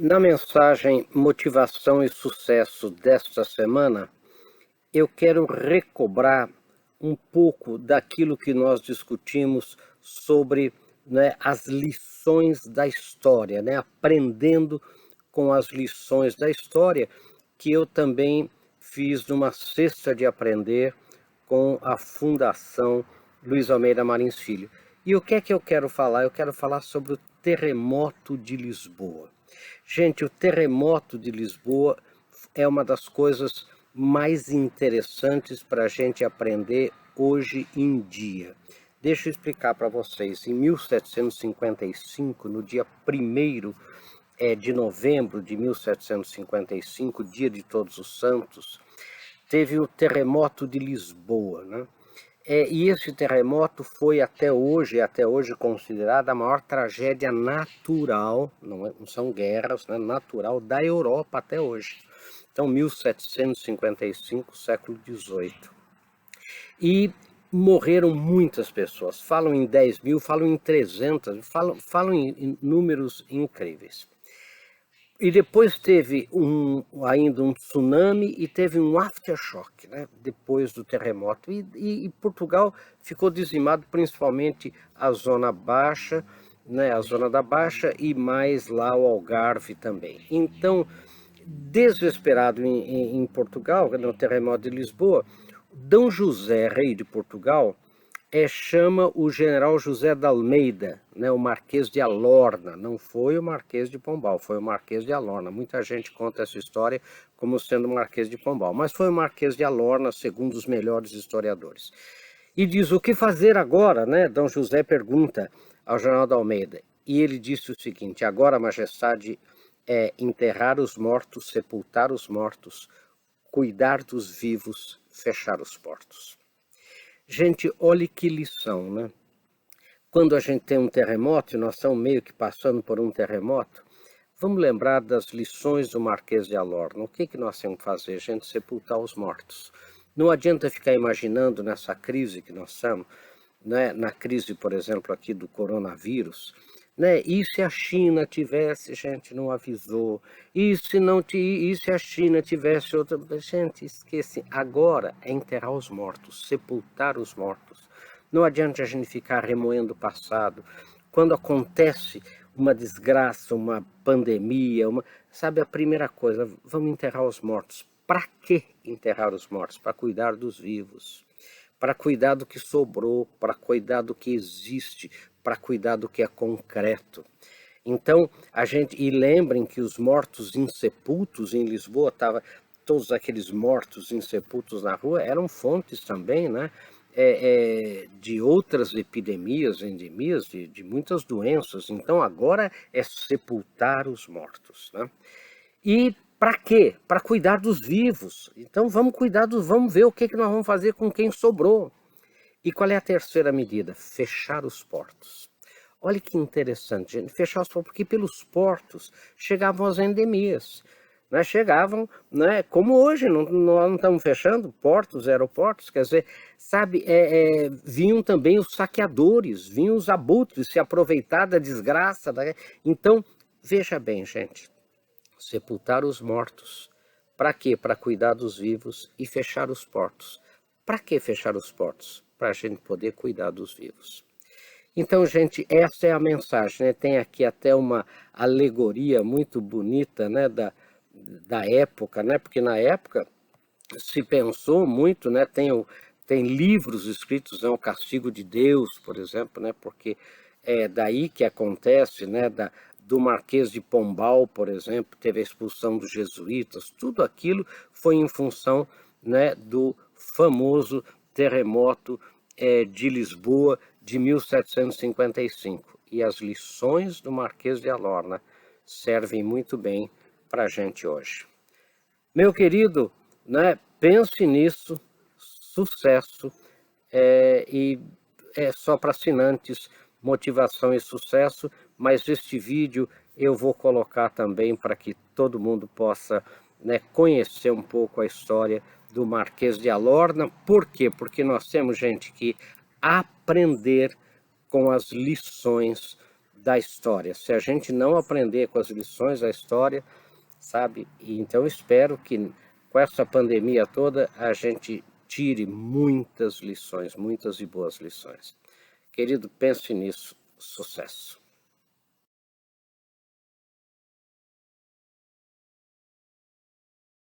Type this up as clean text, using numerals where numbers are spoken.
Na mensagem Motivação e Sucesso desta semana, eu quero recobrar um pouco daquilo que nós discutimos sobre, as lições da história, aprendendo com as lições da história, que eu também fiz numa cesta de aprender com a Fundação Luiz Almeida Marins Filho. E o que é que eu quero falar? Eu quero falar sobre o terremoto de Lisboa. Gente, o terremoto de Lisboa é uma das coisas mais interessantes para a gente aprender hoje em dia. Deixa eu explicar para vocês. Em 1755, no dia 1º de novembro de 1755, dia de Todos os Santos, teve o terremoto de Lisboa, né? E esse terremoto foi até hoje considerada a maior tragédia natural, não são guerras, né, natural da Europa até hoje. Então, 1755, século XVIII. E morreram muitas pessoas, falam em 10 mil, falam em 300, falam em números incríveis. E depois teve ainda um tsunami e teve um aftershock, né, depois do terremoto. E Portugal ficou dizimado, principalmente a zona baixa, né, a zona da Baixa e mais lá o Algarve também. Então, desesperado em Portugal, no terremoto de Lisboa, D. José, rei de Portugal, chama o general José de Almeida, né, o Marquês de Alorna. Não foi o Marquês de Pombal, foi o Marquês de Alorna. Muita gente conta essa história como sendo o Marquês de Pombal, mas foi o Marquês de Alorna, segundo os melhores historiadores. E diz: o que fazer agora, né? D. José pergunta ao general de Almeida. E ele disse o seguinte: agora, majestade, é enterrar os mortos, sepultar os mortos, cuidar dos vivos, fechar os portos. Gente, olhe que lição, né? Quando a gente tem um terremoto, e nós estamos meio que passando por um terremoto, vamos lembrar das lições do Marquês de Alorna. O que nós temos que fazer? A gente sepultar os mortos. Não adianta ficar imaginando nessa crise que nós estamos, né? Na crise, por exemplo, aqui do coronavírus, né? E se a China tivesse, gente, não avisou, e se a China tivesse outra, gente, esquece, agora é enterrar os mortos, sepultar os mortos. Não adianta a gente ficar remoendo o passado. Quando acontece uma desgraça, uma pandemia, sabe, a primeira coisa, vamos enterrar os mortos. Para que enterrar os mortos? Para cuidar dos vivos, para cuidar do que sobrou, para cuidar do que existe, para cuidar do que é concreto. Então, e lembrem que os mortos insepultos em Lisboa, todos aqueles mortos insepultos na rua, eram fontes também, né? De outras epidemias, endemias, de muitas doenças. Então, agora é sepultar os mortos, né? E para quê? Para cuidar dos vivos. Então vamos vamos ver o que nós vamos fazer com quem sobrou. E qual é a terceira medida? Fechar os portos. Olha que interessante, gente, fechar os portos, porque pelos portos chegavam as endemias, né? Chegavam, né? Como hoje, nós não estamos fechando portos, aeroportos, quer dizer, sabe, vinham também os saqueadores, vinham os abutres se aproveitar da desgraça. Então, veja bem, gente, sepultar os mortos. Para quê? Para cuidar dos vivos e fechar os portos. Para que fechar os portos? Para a gente poder cuidar dos vivos. Então, gente, essa é a mensagem, né? Tem aqui até uma alegoria muito bonita, né, da época, né? Porque na época se pensou muito, né? Tem livros escritos, né, o Castigo de Deus, por exemplo, né? Porque é daí que acontece, né? Do Marquês de Pombal, por exemplo, teve a expulsão dos jesuítas. Tudo aquilo foi em função, né, do famoso terremoto de Lisboa de 1755. E as lições do Marquês de Alorna servem muito bem para a gente hoje. Meu querido, né, pense nisso, sucesso, e é só para assinantes, motivação e sucesso, mas este vídeo eu vou colocar também para que todo mundo possa, né, conhecer um pouco a história do Marquês de Alorna. Por quê? Porque nós temos, gente, que aprender com as lições da história, se a gente não aprender com as lições da história, sabe? E então eu espero que com essa pandemia toda a gente tire muitas lições, muitas e boas lições. Querido, pense nisso. Sucesso!